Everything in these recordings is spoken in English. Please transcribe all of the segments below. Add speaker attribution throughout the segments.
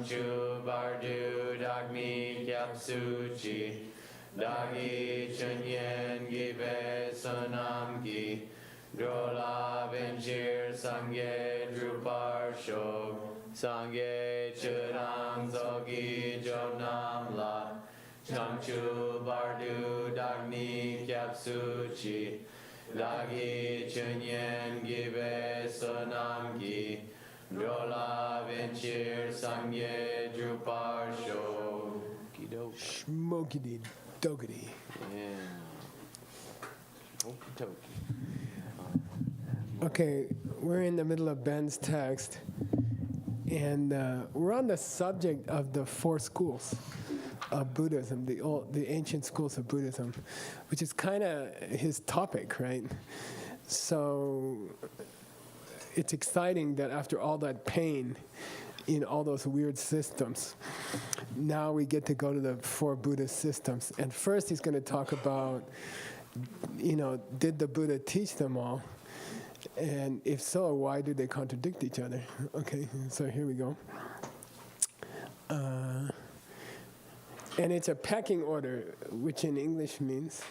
Speaker 1: Changchu Bardu Dagmi Gyapsuchi Dagi Chunyen Gibe Sonam Gi Drola Benjir Sangye Drupar Shog Sangye Churang Zogi Jonam La Changchu Bardu Dagni Gyapsuchi Dagi Chunyen Gibe Sonam Gi Drola Benjir Sangye Drupar Shog
Speaker 2: Smokity dogity.
Speaker 1: Yeah. Okie
Speaker 2: Okay, we're in the middle of Ben's text, and we're on the subject of the four schools of Buddhism, the ancient schools of Buddhism, which is kind of his topic, right? So it's exciting that after all that pain in all those weird systems, now we get to go to the four Buddhist systems. And first he's going to talk about, did the Buddha teach them all? And if so, why do they contradict each other? Okay, so here we go. And it's a pecking order, which in English means?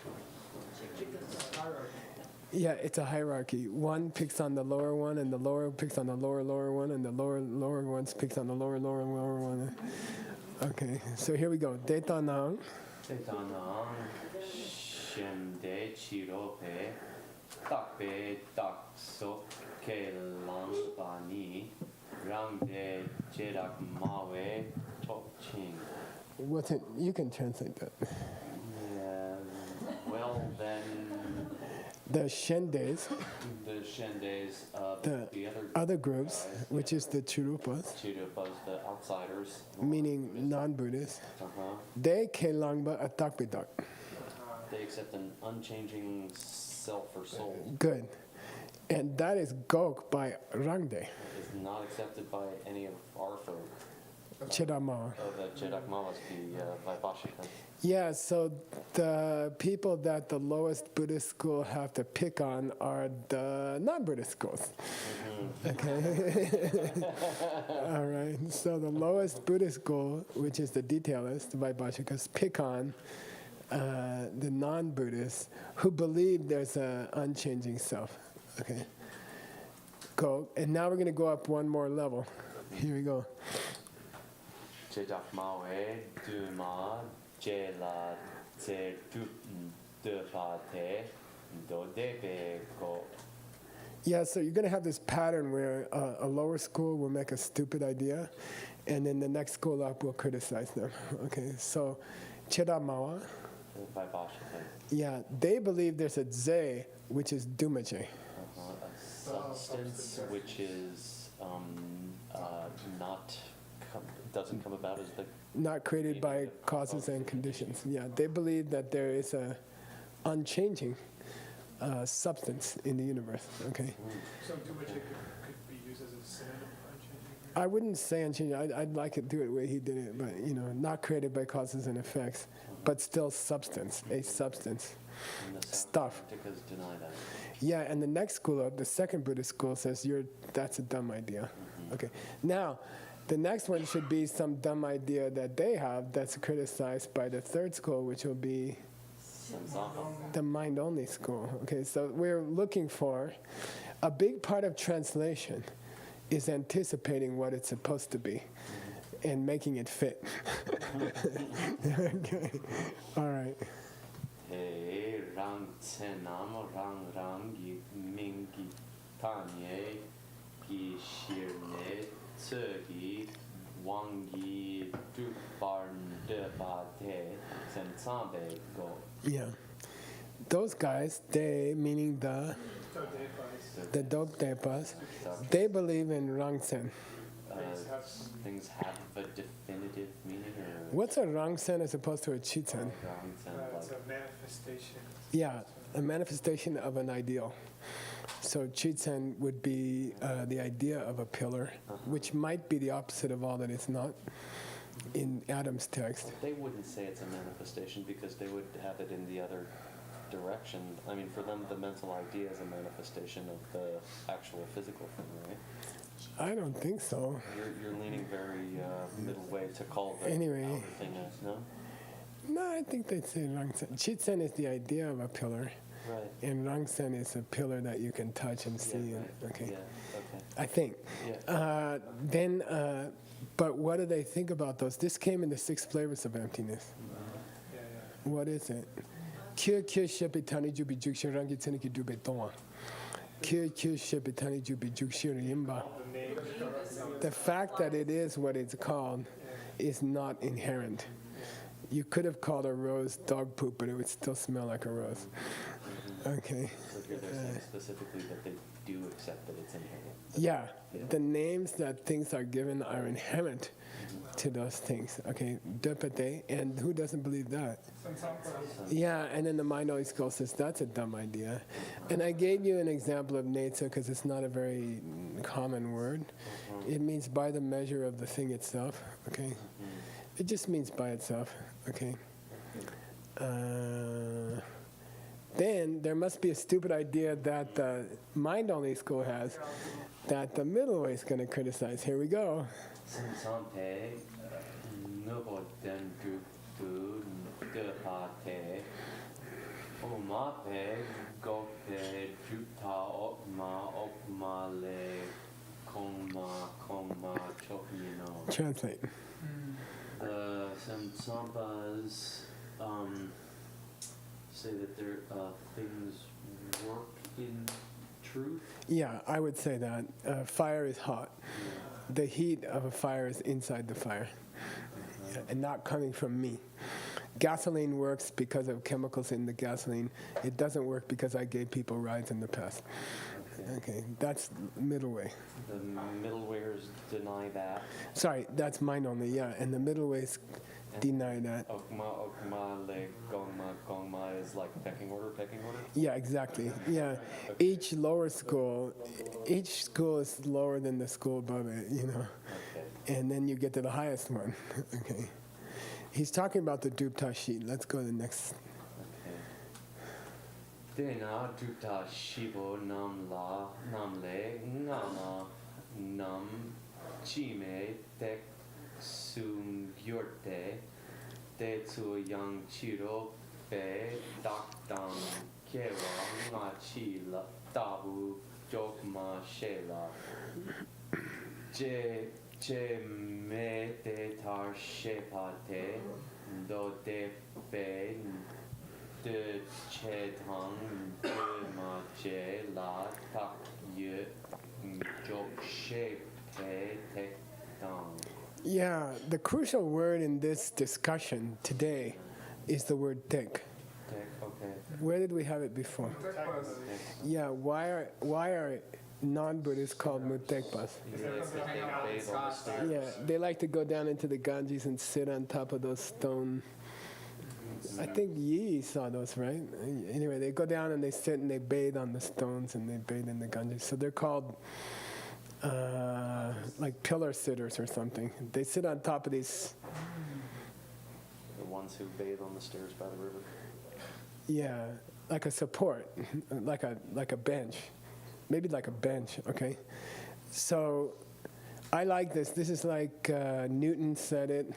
Speaker 2: Yeah, it's a hierarchy. One picks on the lower one, and the lower picks on the lower one, and the lower ones picks on the lower one. Okay, so here we go. Detanang.
Speaker 1: Detanang Shende Chirope Takpe Takso Kelang Bani Rangde Jedak Mawe Tokching.
Speaker 2: What's it? You can translate that.
Speaker 1: Yeah, well then.
Speaker 2: The Shendes.
Speaker 1: The Shendes of
Speaker 2: the other groups, guys, which is the Chirupas.
Speaker 1: Chirupas, the outsiders.
Speaker 2: Meaning non-Buddhists. They Kelangba Atakbidak.
Speaker 1: They accept an unchanging self or soul.
Speaker 2: Good. And that is Gok by Rangde.
Speaker 1: It is not accepted by any of our folk.
Speaker 2: Chedama.
Speaker 1: The Chedakma must be Vaibhashika.
Speaker 2: Yeah, so the people that the lowest Buddhist school have to pick on are the non-Buddhist schools. Mm-hmm. Okay. All right. So the lowest Buddhist school, which is the detailist, Vaibhashikas, pick on the non-Buddhists who believe there's an unchanging self. Okay. Go. And now we're going to go up one more level. Here we go.
Speaker 1: Chedakmawe Duma Jela Tse Dupate Dodebe Go.
Speaker 2: Yeah, so you're going to have this pattern where a lower school will make a stupid idea, and then the next school up will criticize them. Okay, so Chedamawa. Yeah, they believe there's a Ze, which is Dumache.
Speaker 1: A substance which is doesn't come about as the
Speaker 2: not created by causes and conditions. Yeah, they believe that there is a unchanging substance in the universe. Okay.
Speaker 3: So Dumache could be used as a synonym for unchanging?
Speaker 2: I wouldn't say unchanging. I'd like to do it the way he did it, but not created by causes and effects, but still substance, a substance, stuff.
Speaker 1: Deny that.
Speaker 2: Yeah, and the next school up, the second Buddhist school, says that's a dumb idea. Okay. Now, the next one should be some dumb idea that they have that's criticized by the third school, which will be the mind-only school. Okay, so we're looking for a big part of translation is anticipating what it's supposed to be and making it fit. Okay, all right.
Speaker 1: Hey, rang tsenam rang rang mingi tanye gi shirne tsugi wangi dubarn debate sensambe go.
Speaker 2: Yeah. Those guys, they, meaning the Dogdepas, they believe in Rangsen.
Speaker 1: Things have a definitive meaning?
Speaker 2: What's a Rangsen as opposed to a Chitzen?
Speaker 3: It's a manifestation.
Speaker 2: Yeah, a manifestation of an ideal. So Chitzen would be the idea of a pillar, which might be the opposite of all that it's not in Adam's text.
Speaker 1: They wouldn't say it's a manifestation because they would have it in the other direction. I mean, for them, the mental idea is a manifestation of the actual physical thing, right?
Speaker 2: I don't think so.
Speaker 1: You're leaning very middle way to call the
Speaker 2: Anyway.
Speaker 1: outer thing as, no?
Speaker 2: No, I think they'd say Rangsen. Chitsen is the idea of a pillar,
Speaker 1: Right.
Speaker 2: and Rangsen is a pillar that you can touch and see.
Speaker 1: Yeah,
Speaker 2: And,
Speaker 1: right.
Speaker 2: okay,
Speaker 1: Yeah, okay.
Speaker 2: I think.
Speaker 1: Yeah.
Speaker 2: Then, but what do they think about those? This came in the 6 flavors of emptiness.
Speaker 3: Yeah,
Speaker 2: What is it? Kyo kyo shepi tani jubi jukshin rangi tseniki dube tonga. Kyo kyo shepi tani jubi jukshin yimba.
Speaker 3: The name.
Speaker 2: The fact that it is what it's called is not inherent. You could have called a rose dog poop, but it would still smell like a rose. Okay.
Speaker 1: So here they're saying specifically that they do accept that it's inherent.
Speaker 2: Yeah, the names that things are given are inherent to those things. Okay, depete, and who doesn't believe that? Yeah, and then the minority school says that's a dumb idea. And I gave you an example of netsa because it's not a very common word. It means by the measure of the thing itself. Okay, it just means by itself. Okay. Then there must be a stupid idea that the mind-only school has that the middle way is going to criticize. Here we go.
Speaker 1: Siddhanta, nubo den drupu, depate, omape, gope, drupa, okma, le, kongma, chokino.
Speaker 2: Translate.
Speaker 1: The Samsambas say that their things work in truth.
Speaker 2: Yeah, I would say that. Fire is hot. The heat of a fire is inside the fire, and not coming from me. Gasoline works because of chemicals in the gasoline. It doesn't work because I gave people rides in the past. Okay, that's middle way.
Speaker 1: The middle ways deny that.
Speaker 2: Sorry, that's mine only, yeah. And the middle ways deny that.
Speaker 1: Okma, le, gongma is like pecking order.
Speaker 2: Yeah, exactly. Yeah, each school is lower than the school above it, you know.
Speaker 1: Okay.
Speaker 2: And then you get to the highest one. Okay. He's talking about the Dupta sheet. Let's go to the next.
Speaker 1: Dena dupta shibo namle ngama nam chime tek sum yorte de tu yang chiro be dakdam kewa nga chi la tabu jokma shela je me de tar shepate do de be de che thang de ma che la tak ye jok she pe te dang.
Speaker 2: Yeah, the crucial word in this discussion today is the word tek.
Speaker 1: Okay.
Speaker 2: Where did we have it before? Yeah, why are non-Buddhists called mutekpas? Yeah, they like to go down into the Ganges and sit on top of those stone. I think Yi saw those, right? Anyway, they go down and they sit and they bathe on the stones and they bathe in the Ganges. So they're called like pillar sitters or something. They sit on top of these.
Speaker 1: The ones who bathe on the stairs by the river.
Speaker 2: Yeah, like a support, like a bench, maybe like a bench. Okay, so I like this. This is like Newton said it,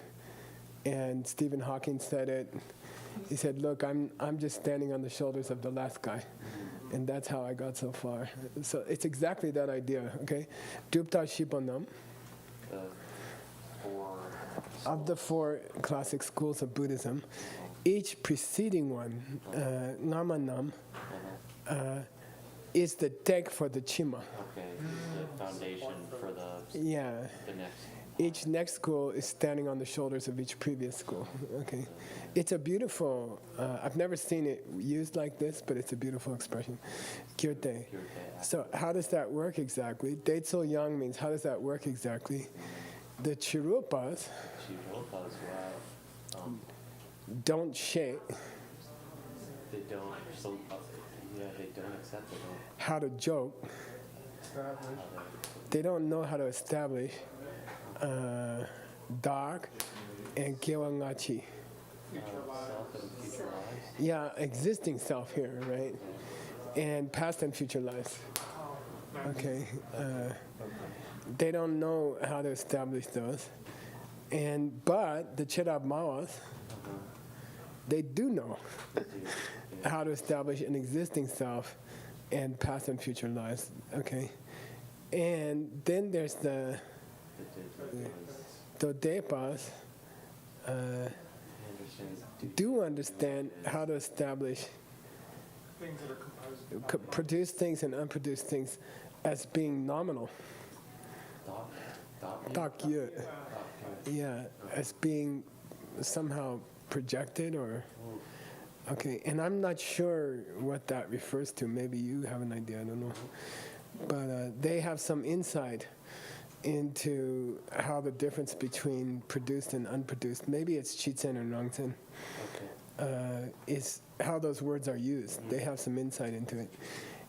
Speaker 2: and Stephen Hawking said it. He said, "Look, I'm just standing on the shoulders of the last guy." And that's how I got so far. So it's exactly that idea, okay? Dupta Shipanam. Of the 4 classic schools of Buddhism, each preceding one, Namanam, is the tek for the Chima.
Speaker 1: Okay, the foundation for the next.
Speaker 2: Each next school is standing on the shoulders of each previous school. Okay, it's a beautiful. I've never seen it used like this, but it's a beautiful expression. Kyote. So how does that work exactly? Deitso Yang means how does that work exactly? The Chirupas don't shake.
Speaker 1: They don't. So, they don't accept it.
Speaker 2: How to joke. They don't know how to establish dark and kewangachi.
Speaker 1: Self and future lives.
Speaker 2: Yeah, existing self here, right? And past and future lives. Okay. They don't know how to establish those. But the Cherab Mawas, they do know how to establish an existing self and past and future lives. Okay. And then there's the Dodepas do understand how to establish,
Speaker 3: Things that are composed.
Speaker 2: produce things and unproduced things as being nominal. Dakye. Yeah, as being somehow projected or. Okay, and I'm not sure what that refers to. Maybe you have an idea, I don't know. But they have some insight into how the difference between produced and unproduced, maybe it's Chitzen and Rangzen, is how those words are used. They have some insight into it.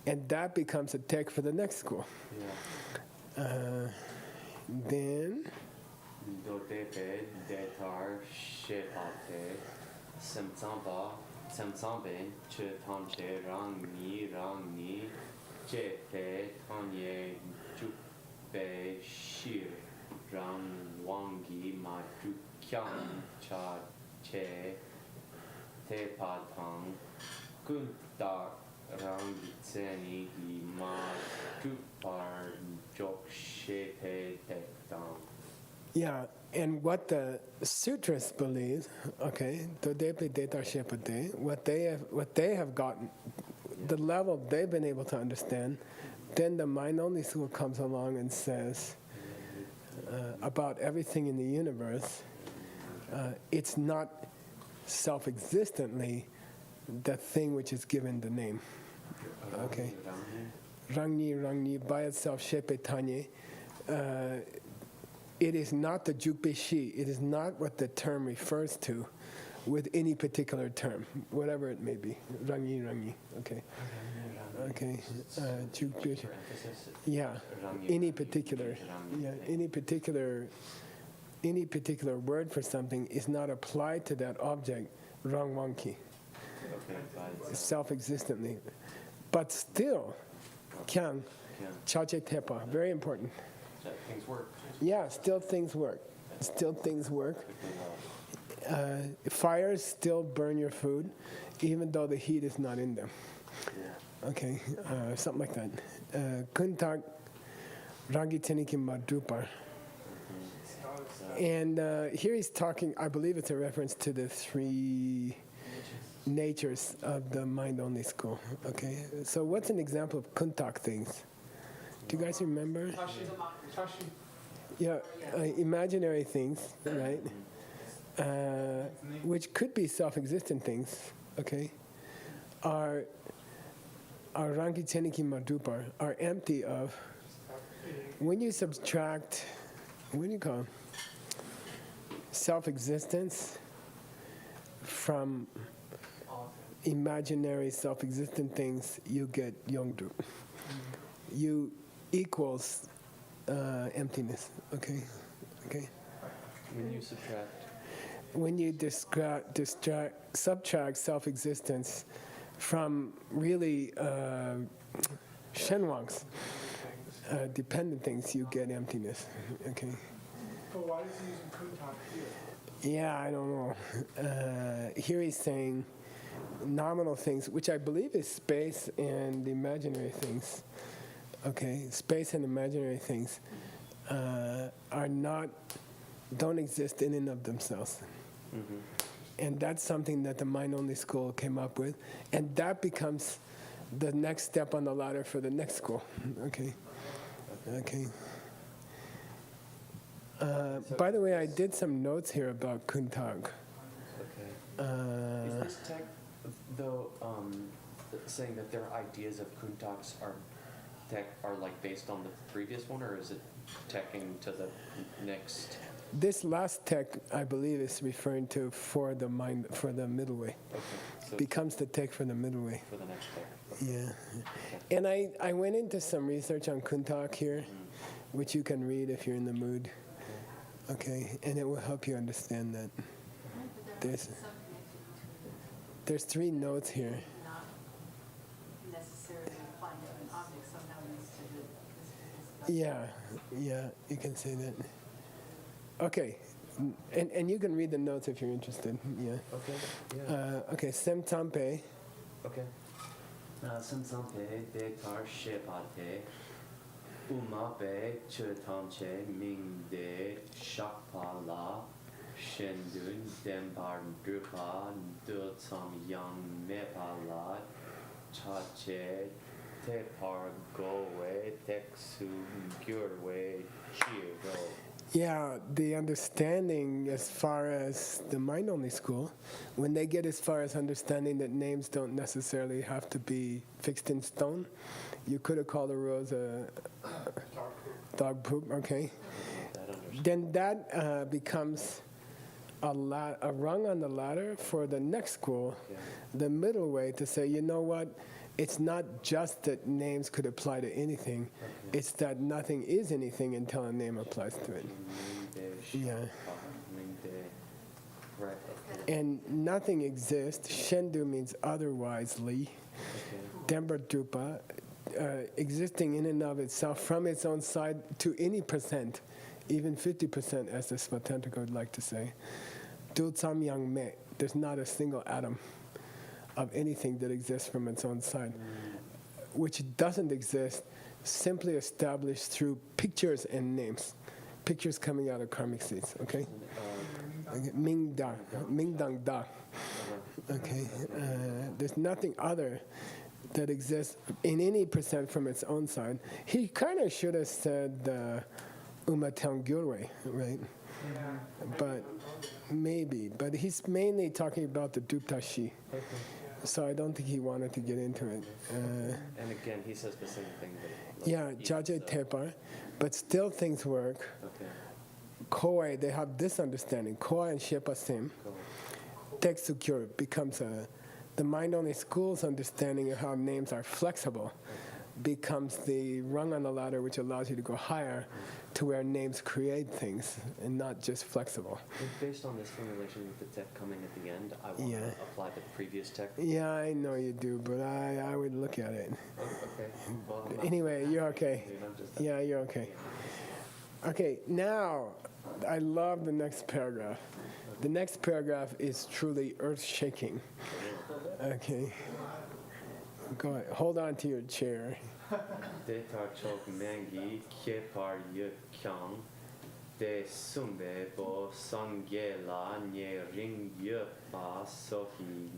Speaker 2: And that becomes a text for the next school. Then...
Speaker 1: Dodepe, Detar, Shepate, Semsambe, Chetamche, Rangni, Jepe, Tanye, Jupe, Shir, Rang, Wangi, Majukyang, Cha, Che, Tepatang, Kunta, Rangitseni, Ma, Jupar, Jok, Shepe, Tekdang.
Speaker 2: Yeah, and what the sutras believe, okay, Dodepe Detar Shepate, what they have gotten, the level they've been able to understand, then the mind-only school comes along and says about everything in the universe, it's not self-existently the thing which is given the name. Okay, Rangni, by itself, Shepe Tanye. It is not the Jukpe Shi. It is not what the term refers to with any particular term, whatever it may be. Rangi, okay. Okay, Jukpe Shi. Yeah, any particular word for something is not applied to that object, Rangwanki, self-existently. But still, Kyang, Chache Tepa, very important.
Speaker 1: Things work.
Speaker 2: Yeah, still things work. Still things work. Fires still burn your food, even though the heat is not in them. Okay, something like that. Kuntak Rangi Tenikim Madrupar. And here he's talking, I believe it's a reference to the three natures of the mind-only school. Okay, so what's an example of Kuntak things? Do you guys remember?
Speaker 3: Tashi.
Speaker 2: Yeah, imaginary things, right? Which could be self-existent things, okay? Are Rangi Cheniki Madupar are empty of, when you subtract, what do you call them? Self-existence from imaginary self-existent things, you get Yongdru. You equals emptiness, okay?
Speaker 1: When you subtract.
Speaker 2: When you subtract self-existence from really shenwangs, dependent things, you get emptiness, okay?
Speaker 3: But why is he using kuntak here?
Speaker 2: Yeah, I don't know. Here he's saying nominal things, which I believe is space and imaginary things. Okay, space and imaginary things don't exist in and of themselves. Mm-hmm. And that's something that the mind-only school came up with. And that becomes the next step on the ladder for the next school. Okay. By the way, I did some notes here about Kuntak.
Speaker 1: Okay. Is this tech, though, saying that their ideas of Kuntaks are like based on the previous one, or is it teching to the next?
Speaker 2: This last tech, I believe, is referring to for the middle way.
Speaker 1: Okay. So
Speaker 2: becomes the tech for the middle way.
Speaker 1: For the next tech. Okay.
Speaker 2: Yeah. And I went into some research on Kuntak here, which you can read if you're in the mood. Okay, and it will help you understand that. There's three notes here.
Speaker 4: Not necessarily applying to an object, somehow needs to
Speaker 2: Yeah, you can say that. Okay, and you can read the notes if you're interested. Yeah.
Speaker 1: Okay, yeah.
Speaker 2: Okay, sem tampe.
Speaker 1: Okay. Samsampe bekar shepate umape chutamche mingde shakpala shendun dembar drupa dutsam yang mepala chache tepar gowe teksu gyurwe chiro.
Speaker 2: Yeah, the understanding as far as the mind-only school, when they get as far as understanding that names don't necessarily have to be fixed in stone, you could have called a rose a dog poop, okay? Then that becomes a rung on the ladder for the next school, the middle way, to say, you know what? It's not just that names could apply to anything. It's that nothing is anything until a name applies to it. Yeah. And nothing exists. Shendu means otherwisely. Demba drupa, existing in and of itself from its own side to any percent, even 50%, as the Siddhanta would like to say. Dutsam yang me, there's not a single atom of anything that exists from its own side, which doesn't exist, simply established through pictures and names. Pictures coming out of karmic seeds, okay? Ming dang da. Okay, there's nothing other that exists in any percent from its own side. He kind of should have said Umatang Gyurwe, right? But maybe. But he's mainly talking about the Duptashi. So I don't think he wanted to get into it.
Speaker 1: And again, he says the same thing. But
Speaker 2: Yeah, Jaje Tepar. But still things work.
Speaker 1: Okay.
Speaker 2: Koei, they have this understanding. Koei and Shepa Sim. Teksukyur becomes the mind-only school's understanding of how names are flexible becomes the rung on the ladder which allows you to go higher to where names create things and not just flexible.
Speaker 1: And based on this formulation with the tech coming at the end, I want to apply the previous tech.
Speaker 2: Yeah, I know you do, but I would look at it.
Speaker 1: Okay. Well, I'm not-
Speaker 2: Anyway, you're okay.
Speaker 1: Dude, I'm just-
Speaker 2: Yeah, you're okay. Okay, now I love the next paragraph. The next paragraph is truly earth-shaking. Okay. Go ahead. Hold on to your chair.
Speaker 1: De tar chok mengi kye par yuk kyang de sumbe bo sangye la nye ring yuk ba sohi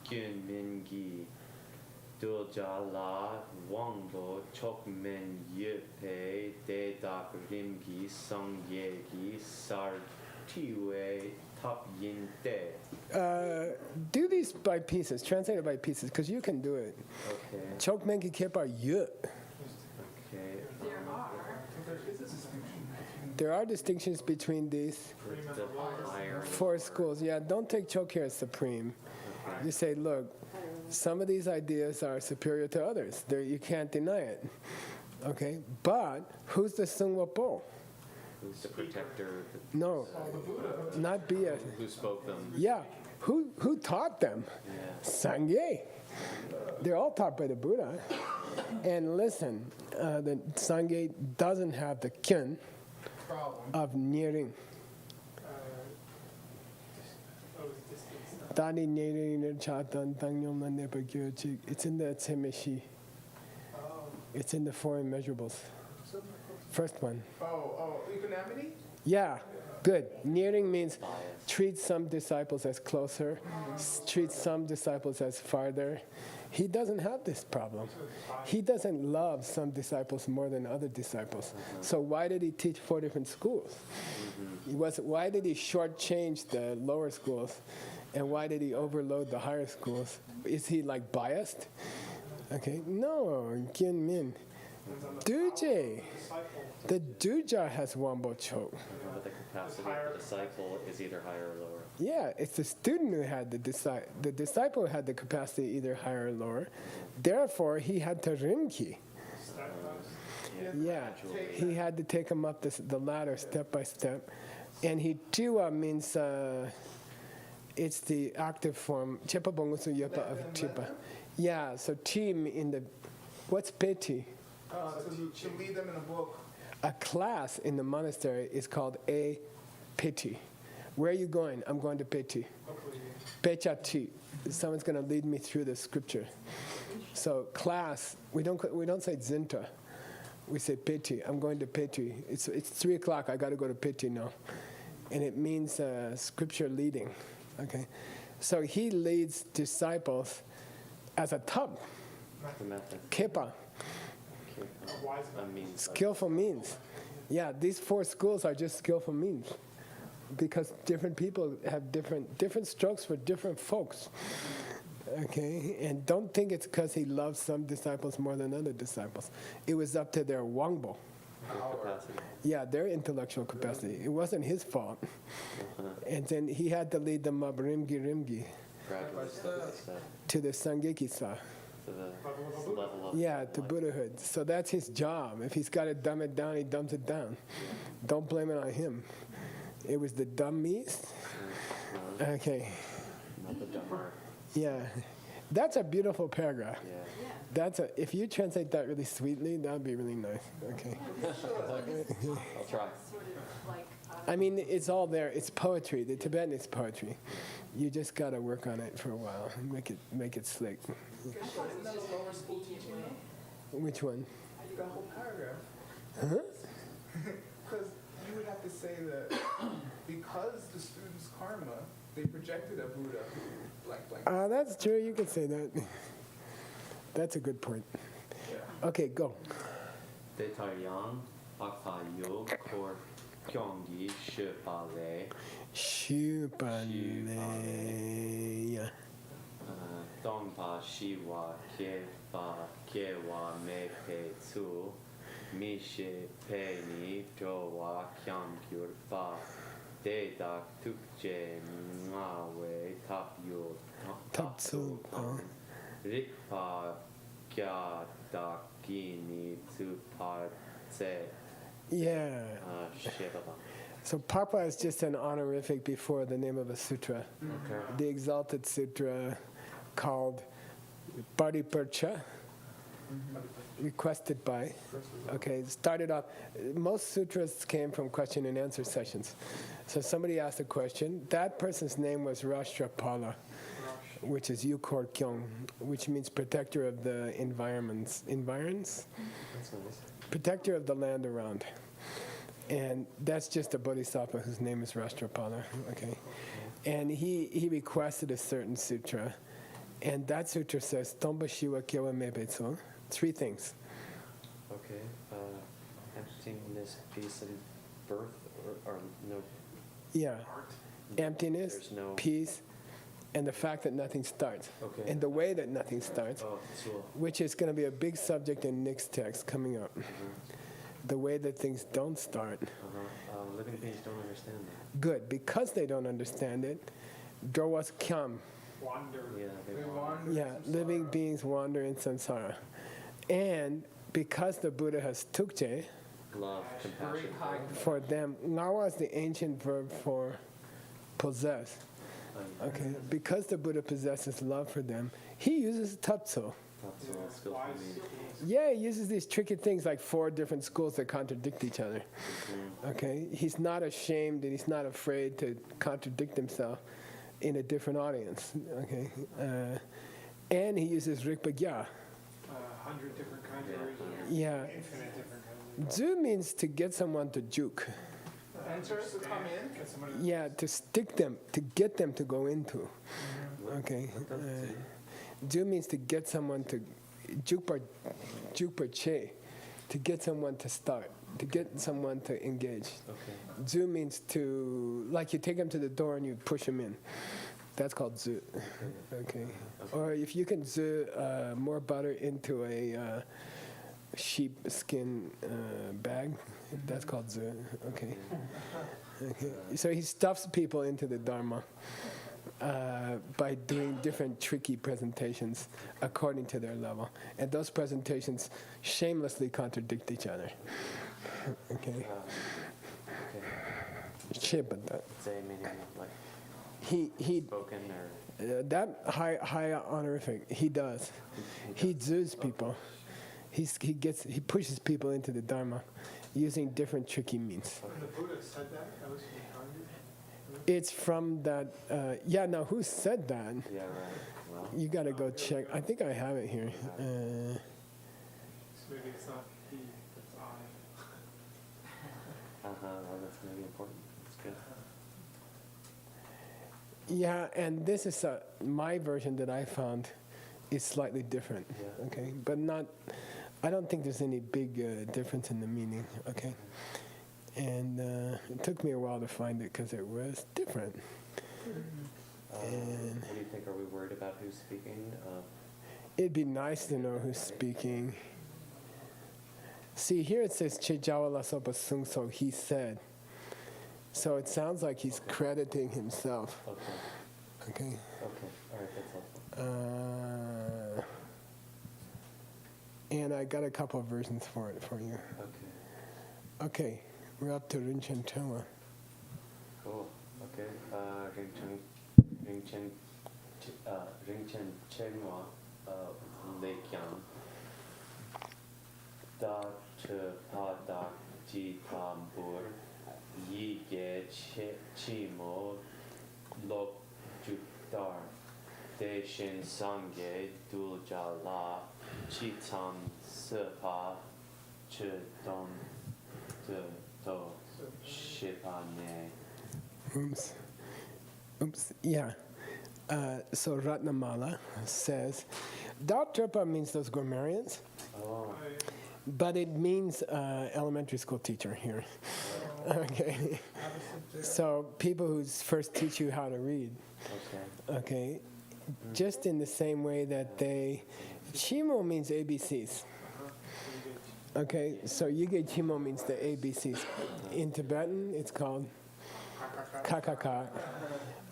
Speaker 1: gyun mingi dulja la wangbo chok men yuk pe de dak rimgi sangye gi sar tiwe tap yin de.
Speaker 2: Do these by pieces, translate it by pieces, because you can do it.
Speaker 1: Okay.
Speaker 2: Chok menki kepa yu.
Speaker 1: Okay.
Speaker 2: There are distinctions between these
Speaker 1: The higher.
Speaker 2: four schools. Yeah, don't take chok here as supreme. You say, look, some of these ideas are superior to others. You can't deny it. Okay, but who's the Sungwa Po?
Speaker 1: Who's the protector?
Speaker 2: No, not Bia.
Speaker 1: Who spoke them?
Speaker 2: Yeah, who taught them?
Speaker 1: Yeah.
Speaker 2: Sangye. They're all taught by the Buddha. And listen, the Sangye doesn't have the kyun of Nyering. Dani Nyering Chatan Tangyom Nepa Gyurchik. It's in the Tsemeshi. It's in the four immeasurables. First one.
Speaker 3: Equanimity?
Speaker 2: Yeah, good. Nyering means treat some disciples as closer, treat some disciples as farther. He doesn't have this problem. He doesn't love some disciples more than other disciples. So why did he teach four different schools? Why did he shortchange the lower schools? And why did he overload the higher schools? Is he like biased? Okay, no, Gyen Min. Duje. The Duja has Wambo Chok.
Speaker 1: But the capacity of the disciple is either higher or lower.
Speaker 2: Yeah, it's the student who had the disciple had the capacity either higher or lower. Therefore, he had to rinki. Yeah, he had to take him up the ladder step by step. And he tiwa means it's the active form. Chepa bongusu yepa of chipa. Yeah, so team in the, what's peti?
Speaker 4: To lead them in a book.
Speaker 2: A class in the monastery is called a peti. Where are you going? I'm going to peti. Pechati. Someone's going to lead me through the scripture. So class, we don't say zinta. We say peti. I'm going to peti. It's 3 o'clock. I got to go to peti now, and it means scripture leading. Okay, so he leads disciples as a tub,
Speaker 1: The method.
Speaker 2: kepa,
Speaker 1: Means
Speaker 2: skillful means. Yeah, these 4 schools are just skillful means, because different people have different strokes for different folks. Okay, and don't think it's because he loves some disciples more than other disciples. It was up to their wangbo.
Speaker 1: capacity.
Speaker 2: Yeah, their intellectual capacity. It wasn't his fault. And then he had to lead them up rimgi
Speaker 1: Gradually, step by step,
Speaker 2: to the sangekisa.
Speaker 1: to the level of.
Speaker 2: Yeah, to Buddhahood. So that's his job. If he's got to dumb it down, he dumbs it down. Don't blame it on him. It was the dummies. Okay,
Speaker 1: Not the dumber.
Speaker 2: yeah. That's a beautiful paragraph.
Speaker 1: Yeah.
Speaker 2: If you translate that really sweetly, that would be really nice. Okay.
Speaker 1: I'll try.
Speaker 2: I mean, it's all there. It's poetry. The Tibetan is poetry. You just got to work on it for a while and make it slick.
Speaker 4: Isn't that a lower school teaching?
Speaker 2: Which one?
Speaker 4: That whole paragraph.
Speaker 2: Huh?
Speaker 4: Because you would have to say that because the student's karma, they projected a Buddha, blank, blank.
Speaker 2: That's true. You could say that. That's a good point.
Speaker 4: Yeah.
Speaker 2: Okay, go.
Speaker 1: Detayang akayo kor kyongi shupale
Speaker 2: Shupale.
Speaker 1: dongpa shiwa kewa me pe tsu mi she pe ni jowa kyang gyurpa de dak tukje nga we tap yo
Speaker 2: Tapsu.
Speaker 1: rikpa kya dak gini tsu par tse
Speaker 2: Yeah.
Speaker 1: shiraba.
Speaker 2: So Papa is just an honorific before the name of a sutra.
Speaker 1: Okay.
Speaker 2: The exalted sutra called Pariparcha, requested by. Okay, it started off, most sutras came from question and answer sessions. So somebody asked a question. That person's name was Rashtrapala, which is Yukor Kyong, which means protector of the environments. Environs?
Speaker 1: That's nice.
Speaker 2: Protector of the land around. And that's just a bodhisattva whose name is Rashtrapala. Okay. And he requested a certain sutra. And that sutra says, Tomba Shiva Kyewa Mebetsu. 3 things.
Speaker 1: Okay. Emptiness, peace, and birth, or no.
Speaker 2: Yeah. Emptiness,
Speaker 1: There's no.
Speaker 2: peace, and the fact that nothing starts.
Speaker 1: Okay.
Speaker 2: And the way that nothing starts,
Speaker 1: Oh, so.
Speaker 2: which is going to be a big subject in Nick's text coming up. The way that things don't start.
Speaker 1: Living beings don't understand that.
Speaker 2: Good. Because they don't understand it, Drowas Kyam.
Speaker 3: Wander.
Speaker 1: Yeah, they
Speaker 4: They
Speaker 1: want.
Speaker 4: wander.
Speaker 2: Yeah, living beings wander in samsara. And because the Buddha has tukje,
Speaker 1: Love, compassion.
Speaker 2: for them, ngawa is the ancient verb for possess. Okay, because the Buddha possesses love for them, he uses tatso.
Speaker 1: That's all skillful
Speaker 3: Wise.
Speaker 1: means.
Speaker 2: Yeah, he uses these tricky things like 4 different schools that contradict each other. Okay, he's not ashamed and he's not afraid to contradict himself in a different audience. Okay, and he uses rikpagya.
Speaker 3: 100 different kinds of reasons.
Speaker 2: Yeah,
Speaker 3: Infinite different kinds of
Speaker 2: zu means to get someone to juke.
Speaker 4: Enter to come in.
Speaker 3: Get somebody
Speaker 2: Yeah, to stick them, to get them to go into. Okay. Ju means to get someone to, che, to get someone to start, to get someone to engage.
Speaker 1: Okay.
Speaker 2: Zu means to, like you take them to the door and you push them in. That's called zu. Okay. Or if you can zu more butter into a sheep skin bag, that's called zu. Okay. Okay. So he stuffs people into the Dharma by doing different tricky presentations according to their level. And those presentations shamelessly contradict each other. Okay.
Speaker 1: Okay.
Speaker 2: Shibata.
Speaker 1: Say meaning like
Speaker 2: He
Speaker 1: spoken or.
Speaker 2: that high honorific, he does. He zoos people. He pushes people into the Dharma using different tricky means.
Speaker 3: And the Buddha said that? That was behind it?
Speaker 2: It's from that, now who said that?
Speaker 1: Yeah, right. Well,
Speaker 2: You gotta go check. I think I have it here.
Speaker 3: So maybe it's not he, it's I.
Speaker 1: well, that's maybe important. That's good.
Speaker 2: Yeah, and this is my version that I found is slightly different.
Speaker 1: Yeah.
Speaker 2: Okay, but not. I don't think there's any big difference in the meaning. Okay, and it took me a while to find it because it was different.
Speaker 1: What do you think? Are we worried about who's speaking?
Speaker 2: It'd be nice to know who's speaking. See, here it says Chejawala Sopa Sung So, he said. So it sounds like he's crediting himself.
Speaker 1: Okay.
Speaker 2: Okay.
Speaker 1: Okay. All right. That's helpful.
Speaker 2: And I got a couple of versions for it for you.
Speaker 1: Okay.
Speaker 2: Okay, we're up to Rinchen Tenwa.
Speaker 1: Cool. Okay. Ringchen Chenwa Lekyang Da Che Padak Ji Tambur Yi Ge Chimo Lok Jukdar De Shin Sangye Dul Jala Chitam Sepa Che Dom De Do Shipane.
Speaker 2: Oops, yeah. So Ratnamala says, Dautrapa means those grammarians,
Speaker 1: Oh,
Speaker 2: but it means elementary school teacher here. Okay. So people who first teach you how to read.
Speaker 1: okay.
Speaker 2: Okay. Just in the same way that Chimo means ABCs. Okay, so Yige Chimo means the ABCs. In Tibetan, it's called Kakaka.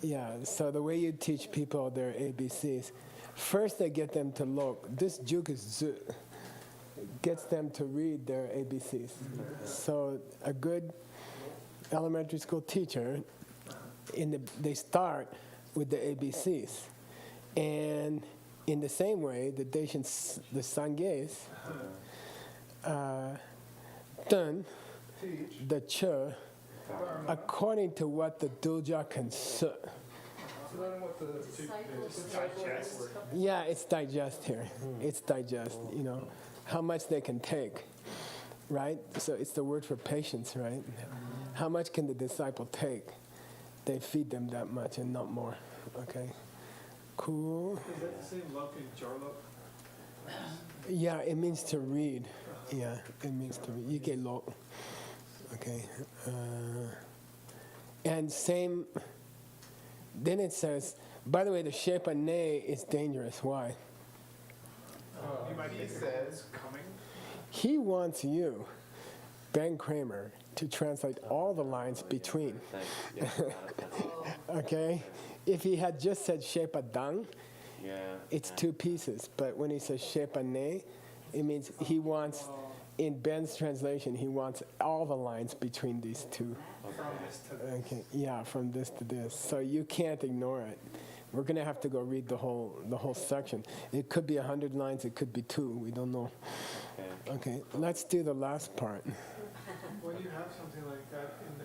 Speaker 2: Yeah, so the way you teach people their ABCs, first they get them to look. This juk is zu. Gets them to read their ABCs. So a good elementary school teacher, they start with the ABCs. And in the same way, the Sangyes, done the Che, according to what the Dulja can su.
Speaker 4: Learn what the disciples.
Speaker 2: Yeah, it's digest here. It's digest, how much they can take, right? So it's the word for patience, right? How much can the disciple take? They feed them that much and not more, okay? Cool.
Speaker 3: Is that the same lok in Jarlok?
Speaker 2: Yeah, it means to read. Yeah, it means to read. You get lok. Okay. And same, then it says, by the way, the Shepa Ne is dangerous. Why?
Speaker 3: He says coming.
Speaker 2: He wants you, Ben Kramer, to translate all the lines between.
Speaker 1: Thanks. Yeah,
Speaker 2: Okay? If he had just said Shepa Dang,
Speaker 1: yeah.
Speaker 2: it's two pieces. But when he says Shepa Ne, it means he wants, in Ben's translation, he wants all the lines between these two.
Speaker 3: From this to this.
Speaker 2: Okay, yeah, from this to this. So you can't ignore it. We're gonna have to go read the whole section. It could be 100 lines, it could be 2, we don't know.
Speaker 1: Okay.
Speaker 2: Okay, let's do the last part.
Speaker 3: When you have something like that in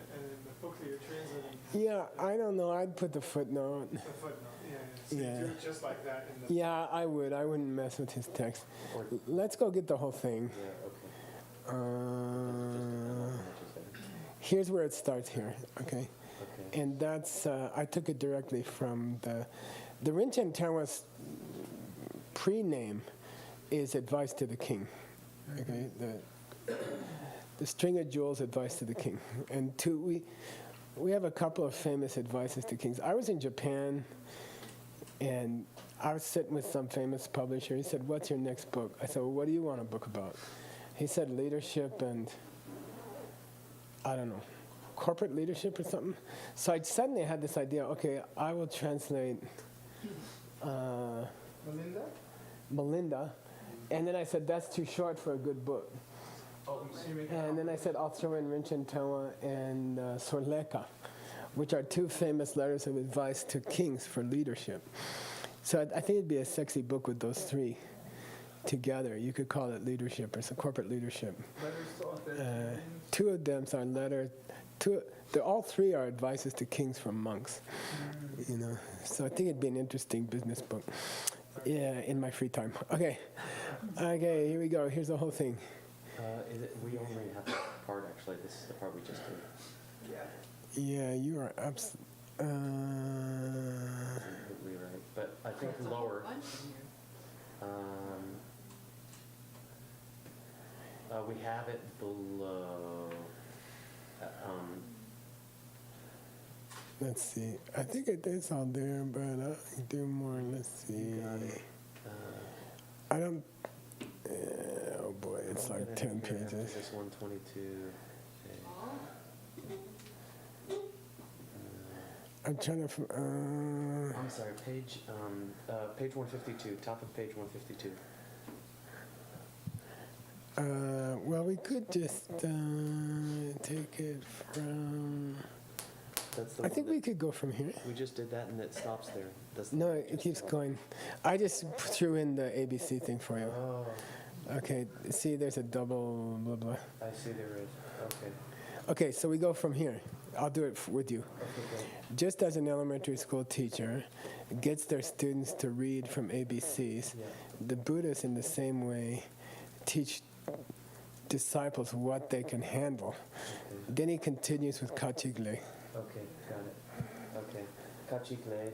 Speaker 3: the book that you're translating,
Speaker 2: Yeah, I don't know, I'd put the footnote.
Speaker 3: the footnote, so
Speaker 2: Yeah.
Speaker 3: you do it just like that in the.
Speaker 2: Yeah, I wouldn't mess with his text. Let's go get the whole thing.
Speaker 1: Yeah, okay.
Speaker 2: Here's where it starts here, okay?
Speaker 1: Okay.
Speaker 2: And that's, I took it directly from the Rinchen Tarwa's pre-name is Advice to the King, okay? The String of Jewels, Advice to the King. And we have a couple of famous advices to kings. I was in Japan, and I was sitting with some famous publisher. He said, "What's your next book?" I said, "Well, what do you want a book about?" He said, "Leadership and, I don't know, corporate leadership or something." So I suddenly had this idea, okay, I will translate Melinda. And then I said, that's too short for a good book. And then I said, I'll throw in Rinchen Tawa and Sorleka, which are two famous letters of advice to kings for leadership. So I think it'd be a sexy book with those three. together. You could call it leadership. It's a corporate leadership.
Speaker 4: Letters to authoritarians.
Speaker 2: Two of them are letter. All three are advices to kings from monks. You know, so I think it'd be an interesting business book. Yeah, in my free time. Okay, here we go. Here's the whole thing.
Speaker 1: We only have that part actually. This is the part we just did.
Speaker 2: Yeah, you are absolutely.
Speaker 1: Completely right. But I think lower. We have it below.
Speaker 2: Let's see. I think it is on there, but I can do more. Let's see.
Speaker 1: Got it.
Speaker 2: I don't. Oh boy, it's like 10 pages.
Speaker 1: This 122.
Speaker 2: I'm trying to.
Speaker 1: I'm sorry, page 152, top of page 152.
Speaker 2: Well, we could just take it from.
Speaker 1: That's the
Speaker 2: I think we could go from here.
Speaker 1: We just did that and it stops there.
Speaker 2: No, it keeps going. I just threw in the ABC thing for you.
Speaker 1: Oh,
Speaker 2: Okay, see, there's a double blah blah.
Speaker 1: I see there is. Okay.
Speaker 2: Okay, so we go from here. I'll do it with you.
Speaker 1: Okay, great.
Speaker 2: Just as an elementary school teacher gets their students to read from ABCs,
Speaker 1: Yeah.
Speaker 2: the Buddhists, in the same way, teach disciples what they can handle.
Speaker 1: Okay.
Speaker 2: Then he continues with Kachigle.
Speaker 1: Okay, got it. Okay. Kachikle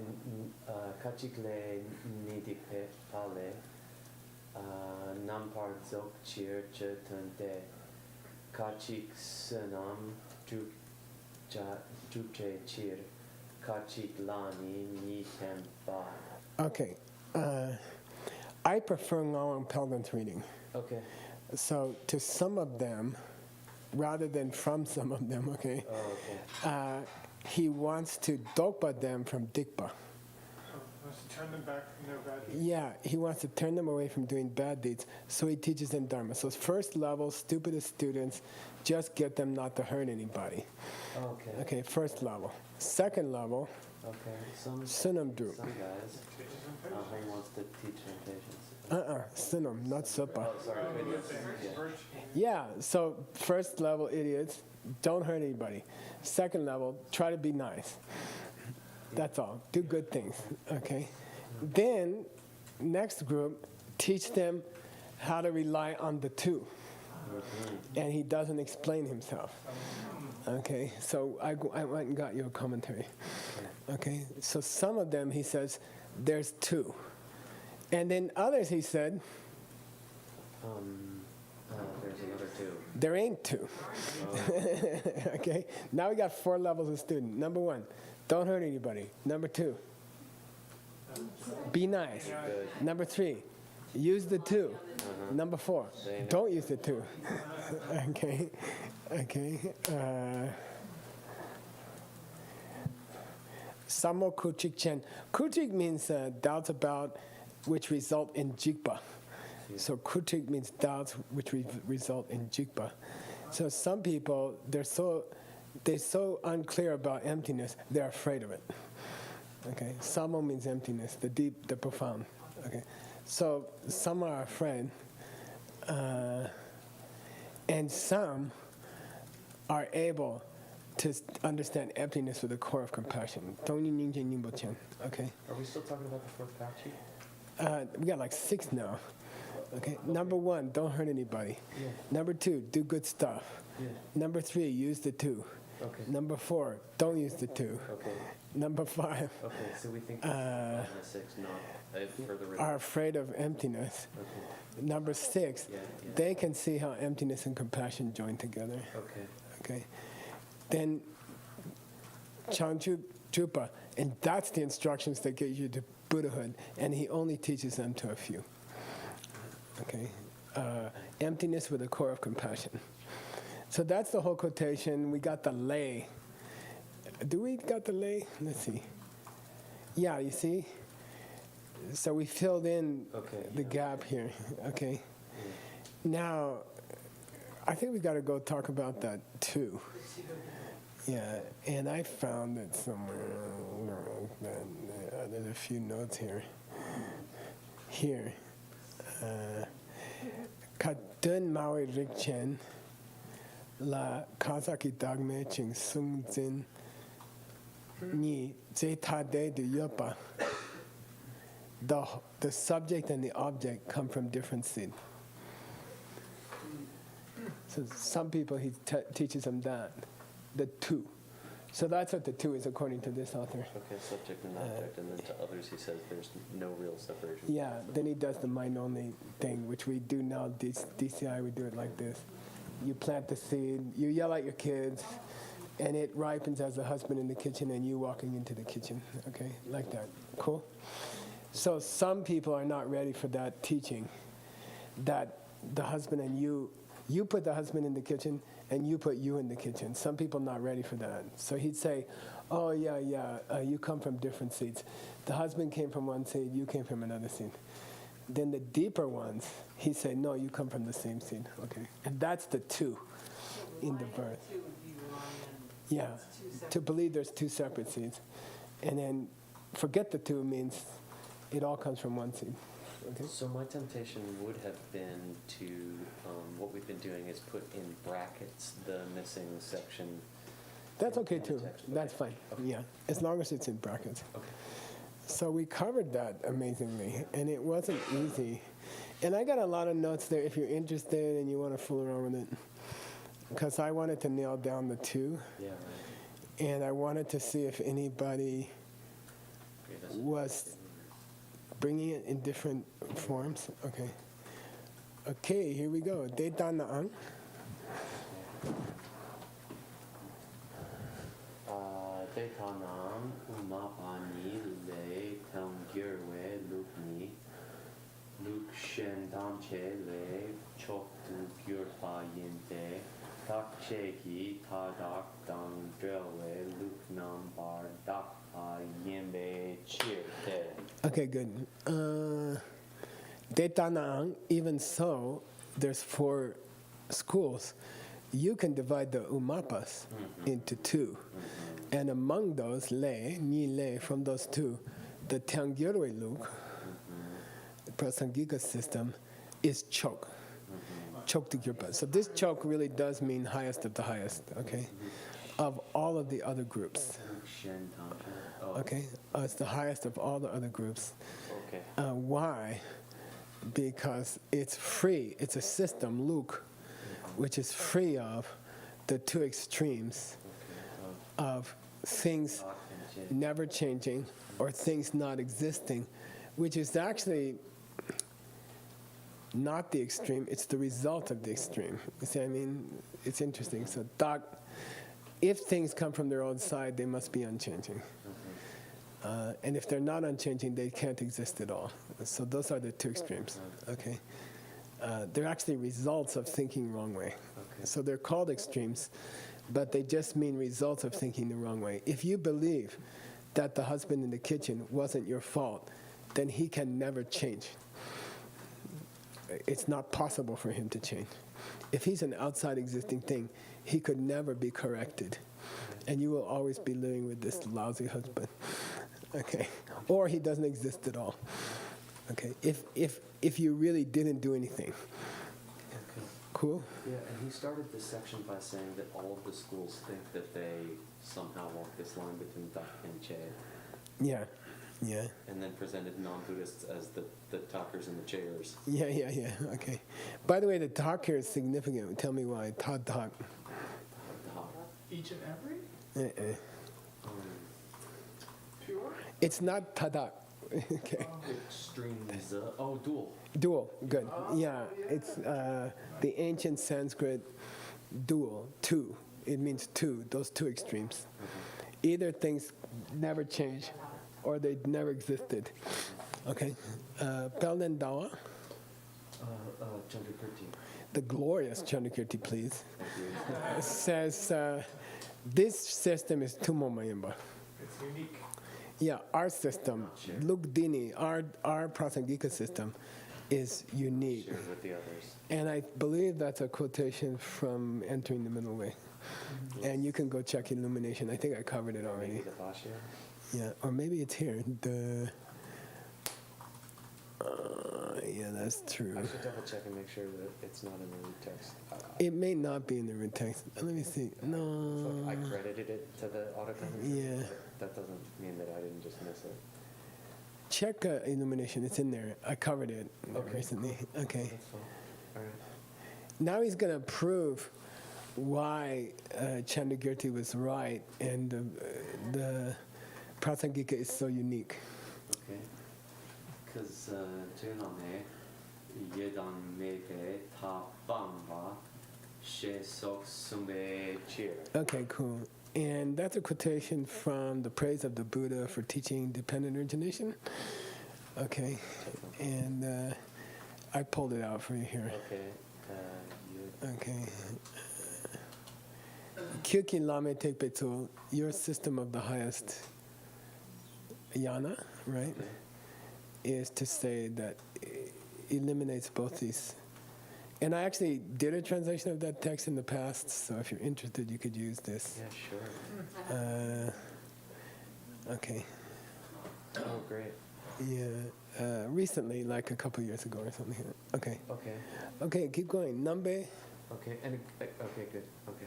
Speaker 1: nidipe pale. Nampar zok chir chetante. Kachik senam jupche chir. Kachik lani ni tempa.
Speaker 2: Okay. I prefer Ngawang Pelton's reading.
Speaker 1: Okay.
Speaker 2: So to some of them, rather than from some of them, okay,
Speaker 1: Oh, okay.
Speaker 2: he wants to dokpa them from dikpa.
Speaker 3: Let's turn them back from their bad deeds.
Speaker 2: Yeah, he wants to turn them away from doing bad deeds, so he teaches them Dharma. So first level, stupidest students, just get them not to hurt anybody.
Speaker 1: Okay.
Speaker 2: Okay, first level. Second level,
Speaker 1: Okay. Some
Speaker 2: Sunam Drup.
Speaker 1: guys, he wants to teach them patience.
Speaker 2: Sunam, not Supa.
Speaker 1: Oh, sorry.
Speaker 2: Yeah, so first level idiots, don't hurt anybody. Second level, try to be nice. That's all. Do good things, okay? Then, next group, teach them how to rely on the two. And he doesn't explain himself. Okay, so I went and got you a commentary. Okay, so some of them, he says, there's two. And then others, he said,
Speaker 1: There's another two.
Speaker 2: there ain't two. Okay, now we got 4 levels of student. Number 1, don't hurt anybody. Number 2, be nice.
Speaker 1: Good.
Speaker 2: Number 3, use the 2. Number 4, don't use the 2. Okay. Samo kuchik chen. Kuchik means doubts about which result in jigpa. So kuchik means doubts which result in jigpa. So some people, they're so unclear about emptiness, they're afraid of it. Okay, samo means emptiness, the deep, the profound. Okay, so some are afraid, and some are able to understand emptiness with the core of compassion. Okay.
Speaker 1: Are we still talking about the fourth Kachi?
Speaker 2: We got like 6 now. Okay. Number 1, don't hurt anybody.
Speaker 1: Yeah.
Speaker 2: Number 2, do good stuff.
Speaker 1: Yeah.
Speaker 2: Number 3, use the 2.
Speaker 1: Okay.
Speaker 2: Number 4, don't use the 2.
Speaker 1: Okay.
Speaker 2: Number 5,
Speaker 1: Okay. So we think the 6, not further.
Speaker 2: are afraid of emptiness.
Speaker 1: Okay.
Speaker 2: Number 6,
Speaker 1: Yeah.
Speaker 2: they can see how emptiness and compassion join together.
Speaker 1: Okay.
Speaker 2: Okay. Then Chanchu Chupa, and that's the instructions that get you to Buddhahood, and he only teaches them to a few. Okay. Emptiness with a core of compassion. So that's the whole quotation. We got the lay. Do we got the lay? Let's see. Yeah, you see? So we filled in the gap here. Okay. Now, I think we got to go talk about that too. Yeah, and I found it somewhere. There's a few notes here. Here. Ka dun maui rik chen la kazaki dagme ching sung zin ni ze ta de du yopa. The subject and the object come from different seed. So some people he teaches them that, the two. So that's what the two is according to this author.
Speaker 1: Okay, subject and object, and then to others he says there's no real separation.
Speaker 2: Yeah, then he does the mind-only thing, which we do now, DCI, we do it like this. You plant the seed, you yell at your kids, and it ripens as the husband in the kitchen and you walking into the kitchen, okay, like that. Cool? So some people are not ready for that teaching, that the husband and you put the husband in the kitchen and you put you in the kitchen. Some people not ready for that. So he'd say, oh yeah, you come from different seeds. The husband came from one seed, you came from another seed. Then the deeper ones, he'd say, no, you come from the same seed, okay? And that's the two in the birth. Yeah, to believe there's two separate seeds. And then forget the two means it all comes from one seed. Okay.
Speaker 1: So my temptation would have been to, what we've been doing is put in brackets the missing section.
Speaker 2: That's okay
Speaker 1: in the
Speaker 2: too.
Speaker 1: text.
Speaker 2: That's fine.
Speaker 1: Okay.
Speaker 2: Yeah, as long as it's in brackets.
Speaker 1: Okay.
Speaker 2: So we covered that amazingly, and it wasn't easy. And I got a lot of notes there if you're interested and you want to fool around with it. Because I wanted to nail down the two,
Speaker 1: Yeah, right.
Speaker 2: and I wanted to see if anybody
Speaker 1: Okay, that's-
Speaker 2: was bringing it in different forms. Okay. Okay, here we go. De da na ang.
Speaker 1: Te tanam umapani le tam gyurwe lukni luk shen damche le chok tu gyurpa yinte tak cheki ta dak dang drelwe luk nam bar dak yimbe chir te.
Speaker 2: Okay, good. De da na ang, even so, there's 4 schools. You can divide the umapas into 2. And among those, ni le, from those 2, the Tangyurwe Luk, the Prasangika system, is chok. Chok to Gyurpa. So this chok really does mean highest of the highest, okay? Of all of the other groups,
Speaker 1: Luk shen damche. Oh,
Speaker 2: okay? It's the highest of all the other groups.
Speaker 1: okay.
Speaker 2: Why? Because it's free. It's a system, Luk, which is free of the 2 extremes of things never changing or things not existing, which is actually not the extreme, it's the result of the extreme. You see what I mean? It's interesting. So if things come from their own side, they must be unchanging. And if they're not unchanging, they can't exist at all. So those are the 2 extremes, okay? They're actually results of thinking wrong way.
Speaker 1: Okay.
Speaker 2: So they're called extremes, but they just mean results of thinking the wrong way. If you believe that the husband in the kitchen wasn't your fault, then he can never change. It's not possible for him to change. If he's an outside existing thing, he could never be corrected. And you will always be living with this lousy husband. Okay? Or he doesn't exist at all. Okay? If you really didn't do anything.
Speaker 1: Okay.
Speaker 2: Cool?
Speaker 1: Yeah, and he started this section by saying that all of the schools think that they somehow walk this line between Dak and Che,
Speaker 2: Yeah. Yeah.
Speaker 1: and then presented non-Buddhists as the talkers in the chairs.
Speaker 2: Yeah. Okay. By the way, the talk here is significant. Tell me why. Talk.
Speaker 3: Each and every? Pure?
Speaker 2: It's not tadak. Okay.
Speaker 1: Extremes. Dual.
Speaker 2: Dual. Good. Yeah. It's the ancient Sanskrit dual. 2. It means 2. Those 2 extremes. Either things never change, or they never existed. Okay. Pelden Dawa.
Speaker 1: Chandrakirti.
Speaker 2: The glorious Chandrakirti, please.
Speaker 1: Thank you.
Speaker 2: Says this system is Tumomayimba.
Speaker 3: It's unique.
Speaker 2: Yeah, our system, Lukdini, our Prasangika system, is unique.
Speaker 1: Shared with the others.
Speaker 2: And I believe that's a quotation from Entering the Middle Way. And you can go check Illumination. I think I covered it already.
Speaker 1: Maybe the Bashya.
Speaker 2: Yeah, or maybe it's here. Yeah, That's true.
Speaker 1: I should double check and make sure that it's not in the root text.
Speaker 2: It may not be in the root text. Let me see.
Speaker 1: So
Speaker 2: No.
Speaker 1: I credited it to the auto commentary.
Speaker 2: Yeah.
Speaker 1: But that doesn't mean that I didn't just miss it.
Speaker 2: Check illumination. It's in there. I covered it
Speaker 1: Okay.
Speaker 2: recently. Okay.
Speaker 1: That's fine. All right.
Speaker 2: Now he's going to prove why Chandrakirti was right and the Prasangika is so unique.
Speaker 5: Okay. Because Juname Yedan Mebe Ta Bamba She Sok Sumbe Cheer.
Speaker 2: Okay, cool. And that's a quotation from the praise of the Buddha for teaching dependent origination. Okay. And I pulled it out for you here.
Speaker 1: Okay.
Speaker 2: Okay. Kyukin Lame Tekbetsu, your system of the highest yana, right, is to say that it eliminates both these. And I actually did a translation of that text in the past, so if you're interested, you could use this.
Speaker 1: Yeah, sure.
Speaker 2: Okay.
Speaker 1: Oh, great.
Speaker 2: Yeah. Recently, like a couple years ago or something. Okay.
Speaker 1: Okay.
Speaker 2: Okay, keep going. Nambe.
Speaker 1: Okay. And okay, good. Okay.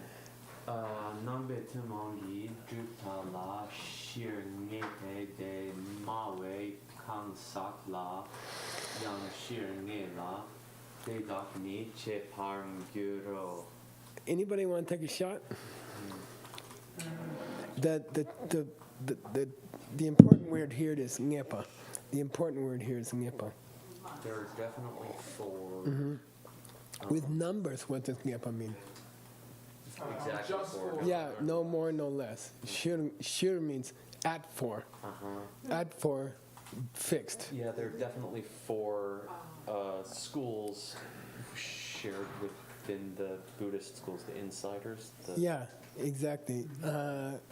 Speaker 5: Nambe Tumongi Drupta La Shir Nete De Mawe Kang Sak La Yang Shir Ne La De Dak Ni Che Parm Gyuro.
Speaker 2: Anybody want to take a shot? The important word here is ngepa. The important word here is ngepa.
Speaker 1: There are definitely 4.
Speaker 2: With numbers, what does ngepa mean?
Speaker 1: Exactly
Speaker 4: Just
Speaker 1: 4.
Speaker 4: for-
Speaker 2: Yeah, no more, no less. Shir means at 4. At 4, fixed.
Speaker 1: Yeah, there are definitely 4 schools shared within the Buddhist schools, the insiders.
Speaker 2: Yeah, exactly.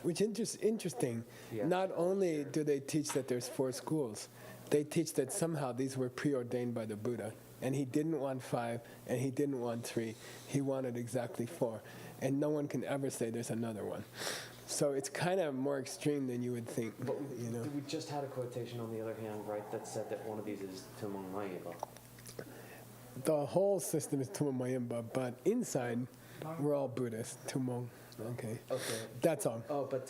Speaker 2: Which interesting.
Speaker 1: Yeah.
Speaker 2: Not only do they teach that there's 4 schools, they teach that somehow these were preordained by the Buddha. And he didn't want 5, and he didn't want 3. He wanted exactly 4. And no one can ever say there's another one. So it's kind of more extreme than you would think,
Speaker 1: But
Speaker 2: you know.
Speaker 1: we just had a quotation on the other hand, right, that said that one of these is Tumong Mayeba.
Speaker 2: The whole system is Tumong Mayimba, but inside, we're all Buddhist. Tumong. Okay.
Speaker 1: Okay.
Speaker 2: That's all.
Speaker 1: Oh, but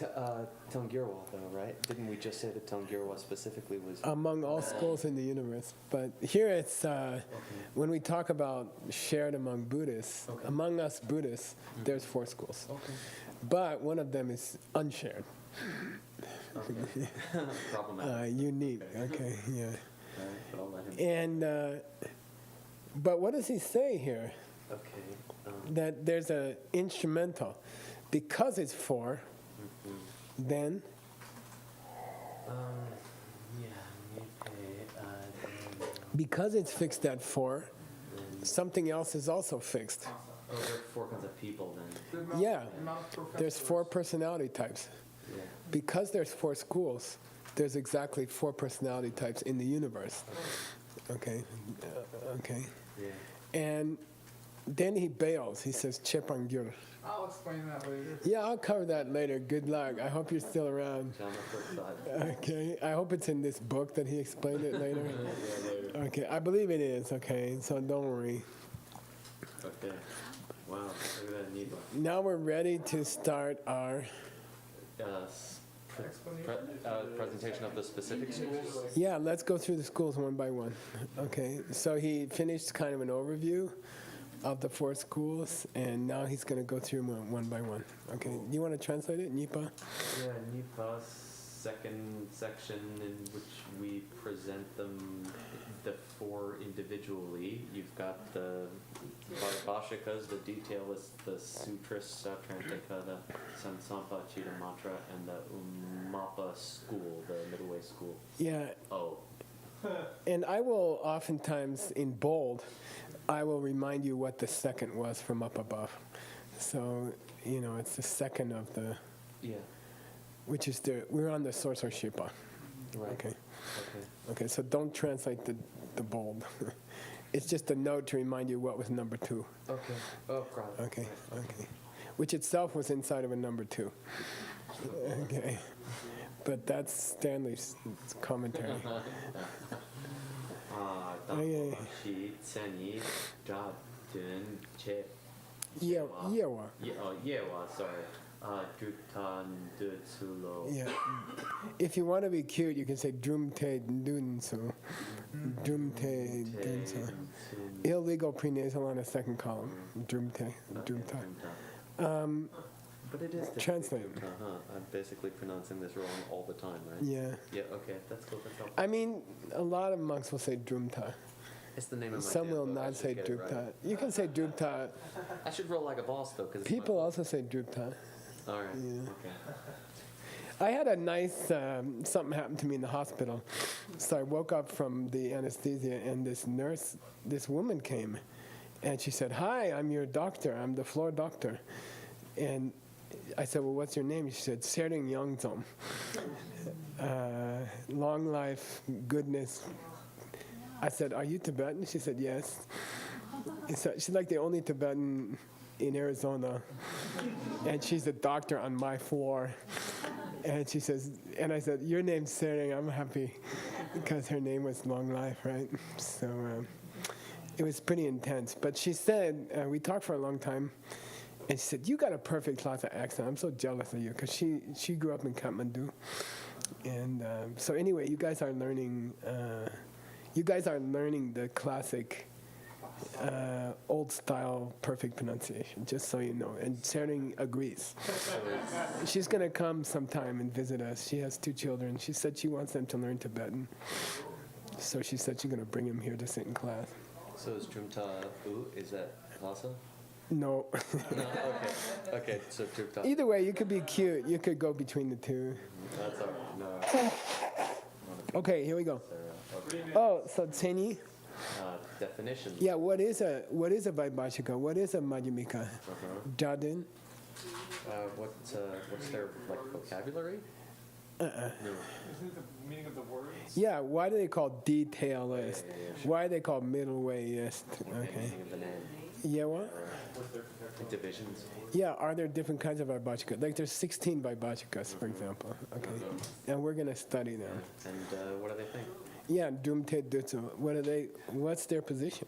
Speaker 1: Tongirwa, though, right? Didn't we just say that Tongirwa specifically was...
Speaker 2: Among all schools in the universe. But here it's, when we talk about shared among Buddhists, among us Buddhists, there's 4 schools.
Speaker 1: Okay.
Speaker 2: But one of them is unshared.
Speaker 1: Okay. Problematic.
Speaker 2: Unique. Okay, yeah.
Speaker 1: All right, but I'll let him...
Speaker 2: And, but what does he say here?
Speaker 1: Okay.
Speaker 2: That there's an instrumental. Because it's 4, then because it's fixed at 4, something else is also fixed.
Speaker 1: Oh, there are 4 kinds of people then.
Speaker 4: The amount-
Speaker 2: Yeah.
Speaker 4: the amount of professors.
Speaker 2: There's 4 personality types.
Speaker 1: Yeah.
Speaker 2: Because there's 4 schools, there's exactly 4 personality types in the universe. Okay. Okay.
Speaker 1: Yeah.
Speaker 2: And then he bails. He says, Chepangyur.
Speaker 4: I'll explain that later.
Speaker 2: Yeah, I'll cover that later. Good luck. I hope you're still around.
Speaker 1: On the flip side.
Speaker 2: Okay. I hope it's in this book that he explained it later.
Speaker 1: Yeah, later.
Speaker 2: Okay. I believe it is. Okay. So don't worry.
Speaker 1: Okay. Wow, look at that neat one.
Speaker 2: Now we're ready to start our.
Speaker 1: Presentation of the specific schools.
Speaker 2: Yeah, let's go through the schools one by one. Okay. So he finished kind of an overview of the 4 schools, and now he's going to go through them one by one. Okay. You want to translate it, Nipa?
Speaker 1: Yeah, Nipa's second section in which we present them, the 4 individually. You've got the Vaibhashikas, the detailists, the Sutras, Trantaka, the Samsampa, Chittamatra, and the Umapa school, the middle way school.
Speaker 2: Yeah.
Speaker 1: Oh,
Speaker 2: And I will oftentimes, in bold, I will remind you what the second was from up above. So, you know, it's the second of the,
Speaker 1: yeah,
Speaker 2: which is we're on the Sorcershipa.
Speaker 1: right.
Speaker 2: Okay.
Speaker 1: Okay.
Speaker 2: Okay, so don't translate the bold. It's just a note to remind you what was number 2.
Speaker 1: Okay. Oh, God.
Speaker 2: Okay, okay. Which itself was inside of a number 2. Okay. But that's Stanley's commentary. Okay.
Speaker 5: Shi Tseni Jab Dun Che
Speaker 2: Yewa.
Speaker 5: Yewa, sorry. Jutan Dutsulo.
Speaker 2: Yeah. If you want to be cute, you can say Drumte Dunso. Drumte Dunso. Illegal prenasal on a second column. Drumte. Drumta.
Speaker 1: But it is
Speaker 2: Translate.
Speaker 1: I'm basically pronouncing this wrong all the time, right?
Speaker 2: Yeah.
Speaker 1: Yeah, okay, that's cool, that's helpful.
Speaker 2: I mean, a lot of monks will say Drumta.
Speaker 1: It's the name of my
Speaker 2: Some
Speaker 1: dance
Speaker 2: will
Speaker 1: book, I
Speaker 2: not
Speaker 1: should
Speaker 2: say
Speaker 1: get it right.
Speaker 2: Drupta. You can say Drupta.
Speaker 1: I should roll like a boss, though, because
Speaker 2: People also say Drupta.
Speaker 1: All right,
Speaker 2: Yeah.
Speaker 1: okay.
Speaker 2: I had a nice, something happened to me in the hospital. So I woke up from the anesthesia and this nurse, this woman came and she said, "Hi, I'm your doctor. I'm the floor doctor." And I said, "Well, what's your name?" She said, "Sering Yangzom." Long life, goodness. I said, "Are you Tibetan?" She said, "Yes." So she's like the only Tibetan in Arizona. And she's a doctor on my floor. And she says, and I said, "Your name's Sering." I'm happy because her name was Long Life, right? So it was pretty intense. But she said, we talked for a long time, and she said, "You got a perfect Lhasa accent. I'm so jealous of you," because she grew up in Kathmandu. And so anyway, you guys are learning the classic old style perfect pronunciation, just so you know. And Sering agrees. She's going to come sometime and visit us. She has 2 children. She said she wants them to learn Tibetan. So she said she's going to bring them here to sit in class.
Speaker 1: So is Drumta U, is that Lhasa?
Speaker 2: No.
Speaker 1: No, okay. Okay, so Drumta.
Speaker 2: Either way, you could be cute. You could go between the two.
Speaker 1: That's all right. No.
Speaker 2: Okay, here we go.
Speaker 1: Okay.
Speaker 2: Oh, so Tseni.
Speaker 1: Definition.
Speaker 2: Yeah, what is a Vaibhashika? What is a Madhyamika? Jadin?
Speaker 1: What's their like vocabulary? No.
Speaker 3: Isn't it the meaning of the words?
Speaker 2: Yeah, why do they call detailist?
Speaker 1: Yeah, sure.
Speaker 2: Why are they called middle wayist? Okay.
Speaker 1: Meaning of the name.
Speaker 2: Yeah, what?
Speaker 1: Divisions.
Speaker 2: Yeah, are there different kinds of Vaibhashikas? Like there's 16 Vaibhashikas, for example. Okay. And we're going to study them.
Speaker 1: And what do they think?
Speaker 2: Yeah, Dumte Dutsu. What's their position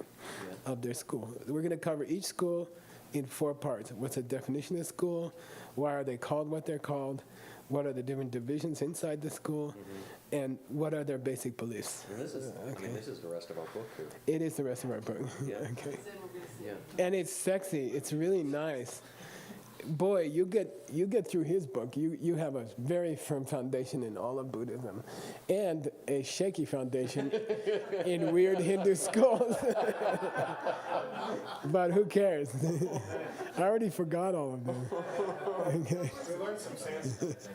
Speaker 2: of their school? We're going to cover each school in 4 parts. What's the definition of school? Why are they called what they're called? What are the different divisions inside the school? And what are their basic beliefs?
Speaker 1: And this is, I mean, this is the rest of our book too.
Speaker 2: It is the rest of our book.
Speaker 1: Yeah.
Speaker 2: Okay.
Speaker 1: Yeah.
Speaker 2: And it's sexy. It's really nice. Boy, you get through his book. You have a very firm foundation in all of Buddhism, and a shaky foundation in weird Hindu schools. But who cares? I already forgot all of them. Okay.
Speaker 3: We learned some Sanskrit.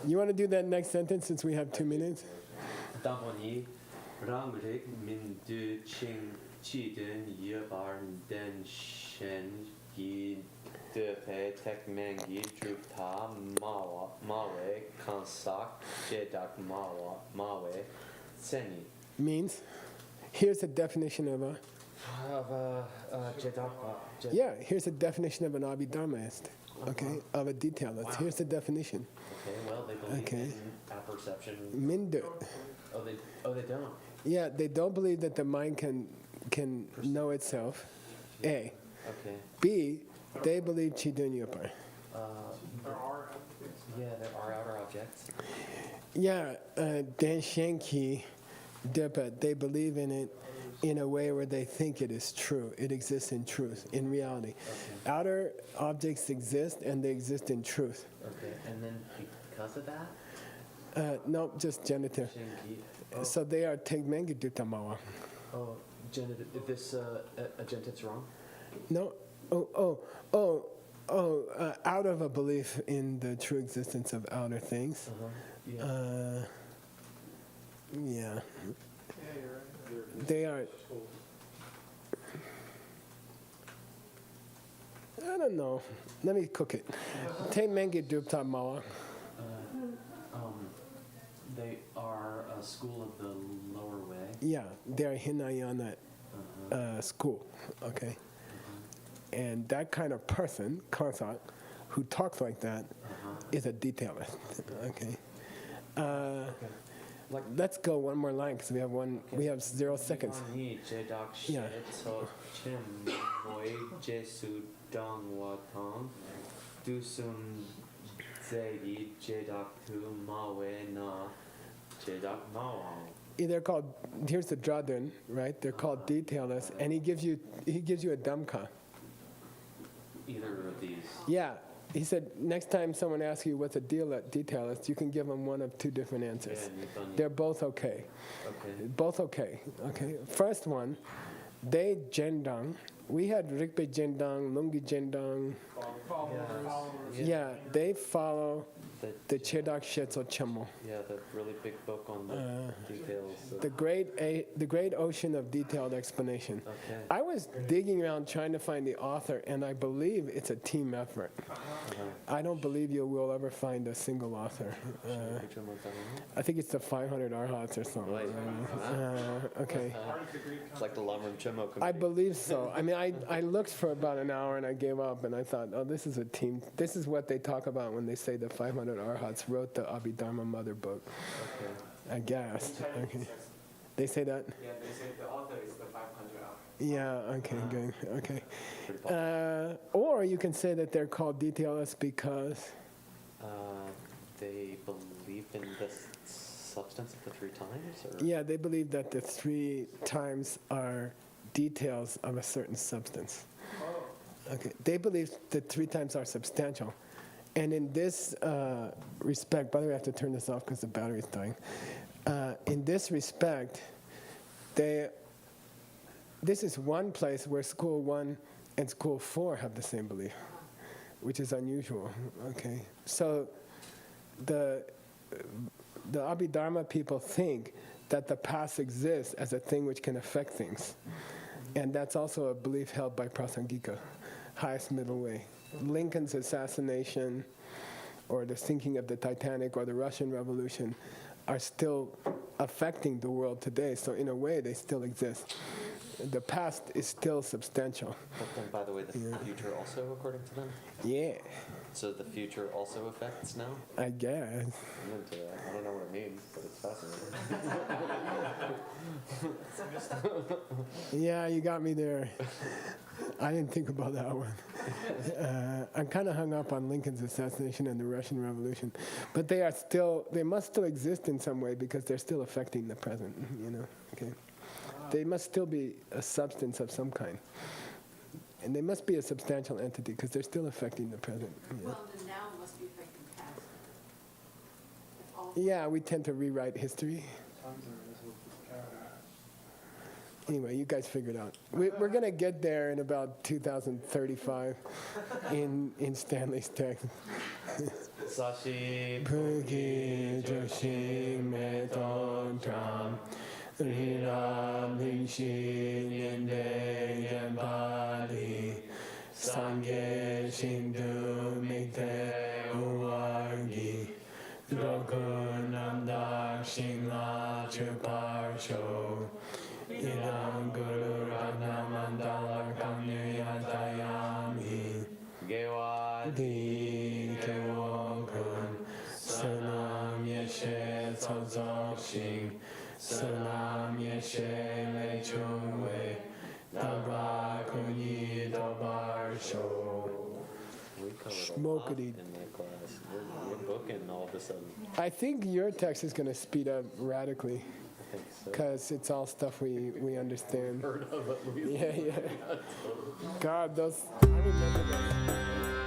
Speaker 2: You want to do that next sentence since we have 2 minutes?
Speaker 5: Daponi Rangrik Min Du Ching Chi Den Yebar Den Shen Yi De Pe Tek Mengi Drupta Mawe Kansak Jedak Mawe Seni.
Speaker 2: Means, here's a definition of a. Yeah, here's a definition of an abhidharmaist. Okay, of a detailist. Here's the definition.
Speaker 1: Okay, well, they believe
Speaker 2: Okay.
Speaker 1: in apperception.
Speaker 2: Mindu.
Speaker 1: Oh, they don't.
Speaker 2: Yeah, they don't believe that the mind can know itself. A.
Speaker 1: Okay.
Speaker 2: B. They believe Chidunyapar.
Speaker 3: There are things.
Speaker 1: Yeah, there are outer objects.
Speaker 2: Yeah, Denshenki Depa, they believe in it in a way where they think it is true. It exists in truth, in reality. Outer objects exist and they exist in truth.
Speaker 1: Okay, and then because of that,
Speaker 2: No, just genitive.
Speaker 1: Shingi.
Speaker 2: So they are Tegmengi Dutamawa.
Speaker 1: Oh, genitive. If this agentive's wrong.
Speaker 2: No, out of a belief in the true existence of outer things.
Speaker 1: Yeah.
Speaker 2: Yeah.
Speaker 3: Yeah, you're right.
Speaker 2: They are. I don't know. Let me cook it. Tegmengi Dutamawa.
Speaker 1: They are a school of the lower way.
Speaker 2: Yeah, they're Hinayana school. Okay. And that kind of person, Kansak, who talks like that, is a detailist. Okay. let's go one more line because we have we have 0 seconds.
Speaker 5: Ni jedak
Speaker 2: Yeah.
Speaker 5: so chem moi jesu dong watong du sun zegi jedak tu mawe na jedak mawang.
Speaker 2: They're called, here's the Dradun, right? They're called detailless, and he gives you a damka.
Speaker 5: Either of these.
Speaker 2: Yeah, he said next time someone asks you what's a detailless, you can give them one of 2 different answers.
Speaker 5: Yeah,
Speaker 2: They're both okay.
Speaker 5: okay.
Speaker 2: Both okay. Okay. First one, they jendang. We had Rikpe jendang, Lungi jendang. Yeah, they follow the Chedak Shetso Chamo.
Speaker 1: Yeah, the really big book on the details.
Speaker 2: The great ocean of detailed explanation.
Speaker 1: Okay.
Speaker 2: I was digging around trying to find the author, and I believe it's a team effort. I don't believe you will ever find a single author.
Speaker 1: Which one was that one?
Speaker 2: I think it's the 500 Arhats or something.
Speaker 1: Right.
Speaker 2: Okay.
Speaker 1: It's like the Lamrim Chimo
Speaker 2: I
Speaker 1: committee.
Speaker 2: believe so. I mean, I looked for about an hour and I gave up, and I thought, oh, this is a team. This is what they talk about when they say the 500 Arhats wrote the Abhidharma Mother book.
Speaker 1: Okay.
Speaker 2: I guess. Okay. They say that?
Speaker 3: Yeah, they say the author is the 500 hour.
Speaker 2: Yeah, okay, good. Okay.
Speaker 1: Pretty popular.
Speaker 2: Or you can say that they're called detailless because,
Speaker 1: They believe in the substance of the 3 times? Or?
Speaker 2: yeah, they believe that the 3 times are details of a certain substance. Okay, they believe the 3 times are substantial. And in this respect, by the way, I have to turn this off because the battery's dying. In this respect, this is one place where school 1 and school 4 have the same belief, which is unusual. Okay, so the Abhidharma people think that the past exists as a thing which can affect things, and that's also a belief held by Prasangika, highest middle way. Lincoln's assassination, or the sinking of the Titanic, or the Russian Revolution, are still affecting the world today. So in a way, they still exist. The past is still substantial.
Speaker 1: But then, by the way, the future also, according to them?
Speaker 2: Yeah,
Speaker 1: So the future also affects now?
Speaker 2: I guess.
Speaker 1: I'm into that. I don't know what it means, but it's fascinating.
Speaker 2: Yeah, you got me there. I didn't think about that one. I'm kind of hung up on Lincoln's assassination and the Russian Revolution. But they must still exist in some way because they're still affecting the present, you know? Okay. They must still be a substance of some kind. And they must be a substantial entity because they're still affecting the present. Yeah.
Speaker 6: Well, the now must be affecting the past. If all
Speaker 2: Yeah, we tend to rewrite history. Anyway, you guys figure it out. We're going to get there in about 2035 in Stanley's text.
Speaker 1: Sashi
Speaker 2: Pugi Joshi Meton Tram Riram Hinshin Yende Yambadi Sangye Shindu Mikte Uwargi Drogunamdak Shingla Chuparsho Idam Guru Ragnamandala Kamyatayami
Speaker 1: Gewa
Speaker 2: Di Kewokun Sanam Yeshe Tsozokshin Sanam Yeshe Lechungwe Dabra Kunyi Dabar Sho.
Speaker 1: We covered a lot
Speaker 2: Schmokety.
Speaker 1: in that class. We're booking all of a sudden.
Speaker 2: I think your text is going to speed up radically
Speaker 1: I think so.
Speaker 2: because it's all stuff we understand.
Speaker 1: Heard of at least.
Speaker 2: Yeah, yeah. God, I remember those.